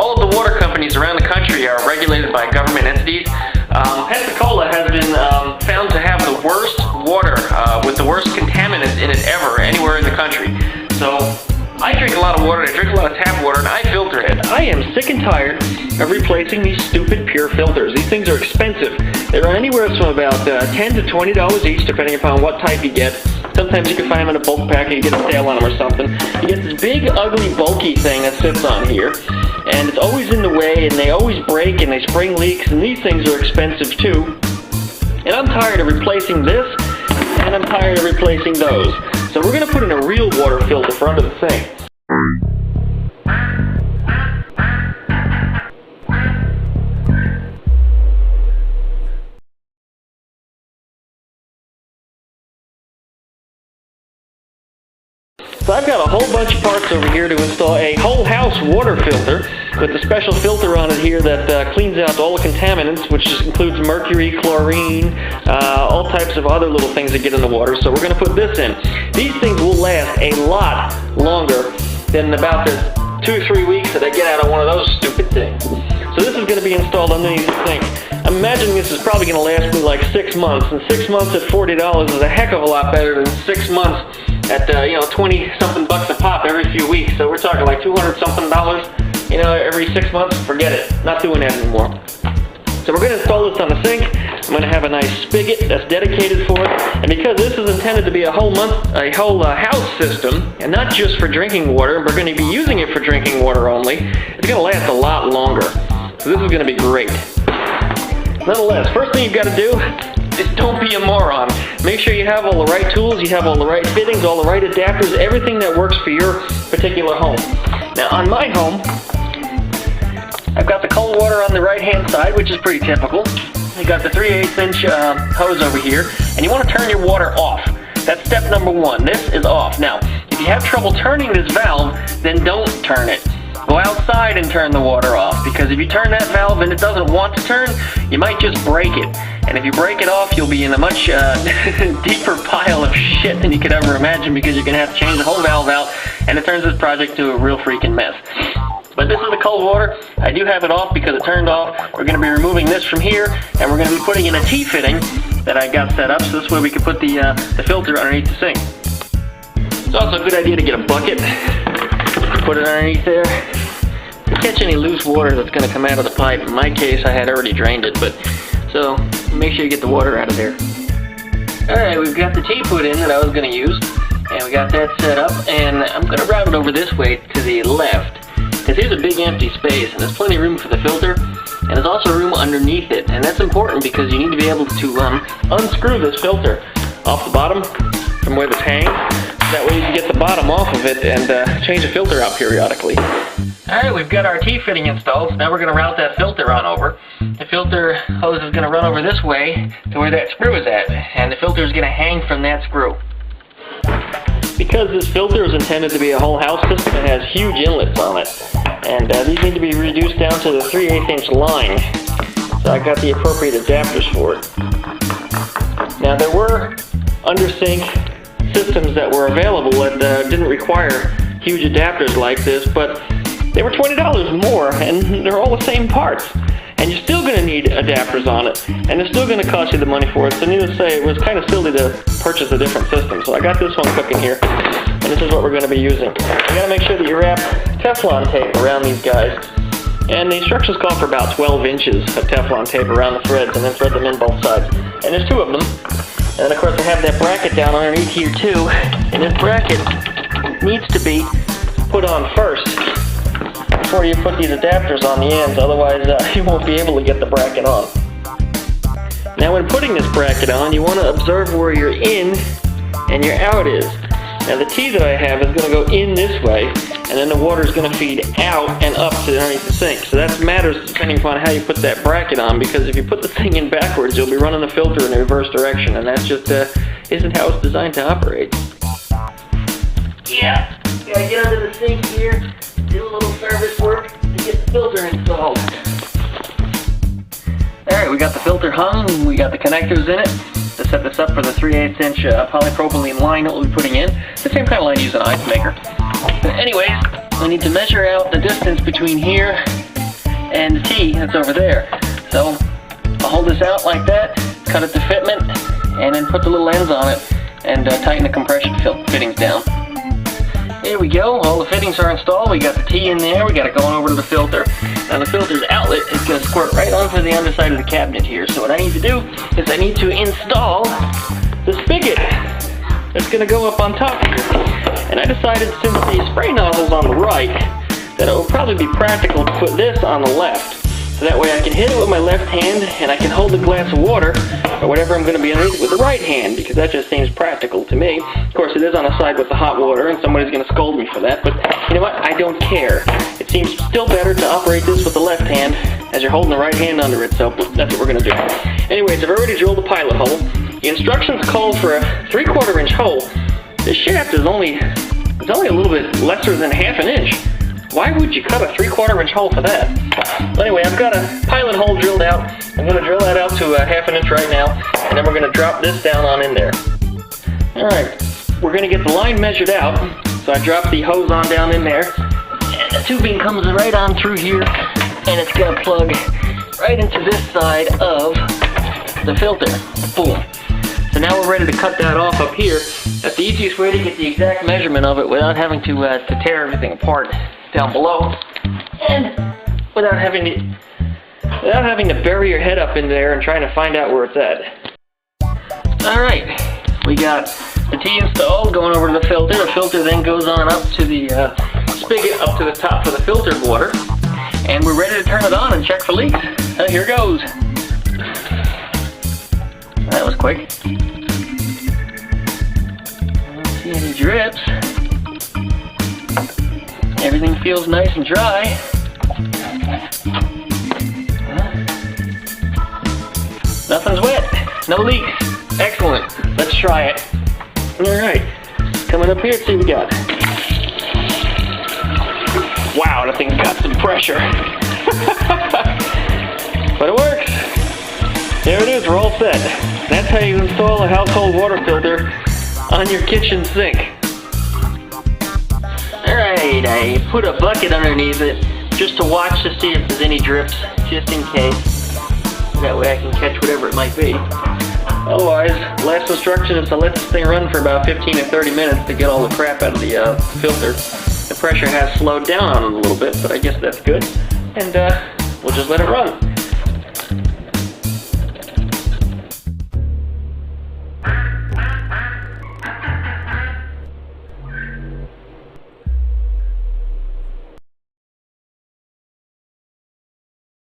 all of the water companies around the country are regulated by government entities. Pensacola has been found to have the worst water with the worst contaminants in it ever anywhere in the country. So I drink a lot of water, I drink a lot of tap water, and I filter it. I am sick and tired of replacing these stupid pure filters. These things are expensive. They run anywhere from about $10 to $20 each, depending upon what type you get. Sometimes you can find them in a bulk pack and you get a sale on them or something. You get this big, ugly, bulky thing that sits on here, and it's always in the way, and they always break, and they spring leaks, and these things are expensive too. And I'm tired of replacing this, and I'm tired of replacing those. So we're going to put in a real water filter for under the sink. So I've got a whole bunch of parts over here to install a whole house water filter with a special filter on it here that cleans out all the contaminants, which includes mercury, chlorine, all types of other little things that get in the water. So we're going to put this in. These things will last a lot longer than about the 2 or 3 weeks that I get out of one of those stupid things. So this is going to be installed underneath the sink. I'm imagining this is probably going to last me like 6 months, and 6 months at $40 is a heck of a lot better than 6 months at 20-something bucks a pop every few weeks. So we're talking like $200-something, every 6 months. Forget it, not doing that anymore. So we're going to install this on the sink. I'm going to have a nice spigot that's dedicated for it, and because this is intended to be a whole house system, and not just for drinking water, we're going to be using it for drinking water only. It's going to last a lot longer. So this is going to be great. Nonetheless, first thing you've got to do is don't be a moron. Make sure you have all the right tools, you have all the right fittings, all the right adapters, everything that works for your particular home. Now on my home, I've got the cold water on the right hand side, which is pretty typical. You got the 3/8 inch hose over here, and you want to turn your water off. That's step number one. This is off. Now, if you have trouble turning this valve, then don't turn it. Go outside and turn the water off, because if you turn that valve and it doesn't want to turn, you might just break it. And if you break it off, you'll be in a much deeper pile of shit than you could ever imagine, because you're going to have to change the whole valve out, and it turns this project to a real freaking mess. But this is the cold water. I do have it off because it turned off. We're going to be removing this from here, and we're going to be putting in a T-fitting that I got set up, so this way we can put the filter underneath the sink. It's also a good idea to get a bucket, put it underneath there, to catch any loose water that's going to come out of the pipe. In my case, I had already drained it, but so make sure you get the water out of there. Alright, we've got the T put in that I was going to use, and we got that set up, and I'm going to route it over this way to the left, because here's a big empty space, and there's plenty of room for the filter, and there's also room underneath it, and that's important because you need to be able to unscrew this filter off the bottom from where this hangs. That way you can get the bottom off of it and change the filter out periodically. Alright, we've got our T-fitting installed, so now we're going to route that filter on over. The filter hose is going to run over this way to where that screw is at, and the filter is going to hang from that screw. Because this filter is intended to be a whole house system, it has huge inlets on it, and these need to be reduced down to the 3/8 inch line, so I got the appropriate adapters for it. Now there were under-sink systems that were available that didn't require huge adapters like this, but they were $20 more, and they're all the same parts. And you're still going to need adapters on it, and it's still going to cost you the money for it. So needless to say, it was kind of silly to purchase a different system. So I got this one cooking here, and this is what we're going to be using. You got to make sure that you wrap Teflon tape around these guys, and the instructions call for about 12 inches of Teflon tape around the threads, and then thread them in both sides. And there's 2 of them. And then of course I have that bracket down underneath here too, and this bracket needs to be put on first before you put these adapters on the ends, otherwise you won't be able to get the bracket on. Now when putting this bracket on, you want to observe where your in and your out is. Now the T that I have is going to go in this way, and then the water is going to feed out and up to underneath the sink. So that matters depending upon how you put that bracket on, because if you put the thing in backwards, you'll be running the filter in the reverse direction, and that just isn't how it's designed to operate. Yeah, gotta get under the sink here, do a little service work to get the filter installed. Alright, we got the filter hung, we got the connectors in it to set this up for the 3/8 inch polypropylene line that we'll be putting in. It's the same kind of line you use in an ice maker. But anyways, we need to measure out the distance between here and the T that's over there. So I'll hold this out like that, cut it to fitment, and then put the little ends on it and tighten the compression fittings down. There we go, all the fittings are installed. We got the T in there, we got it going over to the filter. Now the filter's outlet is going to squirt right onto the underside of the cabinet here. So what I need to do is I need to install the spigot that's going to go up on top here. And I decided, since the spray nozzle's on the right, that it would probably be practical to put this on the left. So that way I can hit it with my left hand and I can hold the glass of water or whatever I'm going to be underneath with the right hand, because that just seems practical to me. Of course, it is on the side with the hot water and somebody's going to scold me for that, but you know what? I don't care. It seems still better to operate this with the left hand as you're holding the right hand under it, so that's what we're going to do. Anyways, I've already drilled the pilot hole. The instructions call for a 3/4 inch hole. This shaft is only a little bit lesser than ½ an inch. Why would you cut a 3/4 inch hole for that? Well, anyway, I've got a pilot hole drilled out. I'm going to drill that out to ½ an inch right now, and then we're going to drop this down on in there. Alright, we're going to get the line measured out. So I drop the hose on down in there, and the tubing comes right on through here, and it's going to plug right into this side of the filter. Boom. So now we're ready to cut that off up here. That's the easiest way to get the exact measurement of it without having to tear everything apart down below, and without having to bury your head up in there and trying to find out where it's at. Alright, we got the T installed, going over to the filter. The filter then goes on up to the spigot, up to the top of the filter water, and we're ready to turn it on and check for leaks. So here goes. That was quick. I don't see any drips. Everything feels nice and dry. Nothing's wet. No leaks. Excellent. Let's try it. Alright. Coming up here, let's see what we got. Wow, that thing's got some pressure. But it works. There it is, we're all set. That's how you install a household water filter on your kitchen sink. Alright, I put a bucket underneath it just to watch to see if there's any drips, just in case. That way I can catch whatever it might be. Otherwise, last instruction is to let this thing run for about 15 to 30 minutes to get all the crap out of the filter. The pressure has slowed down on it a little bit, but I guess that's good. And we'll just let it run.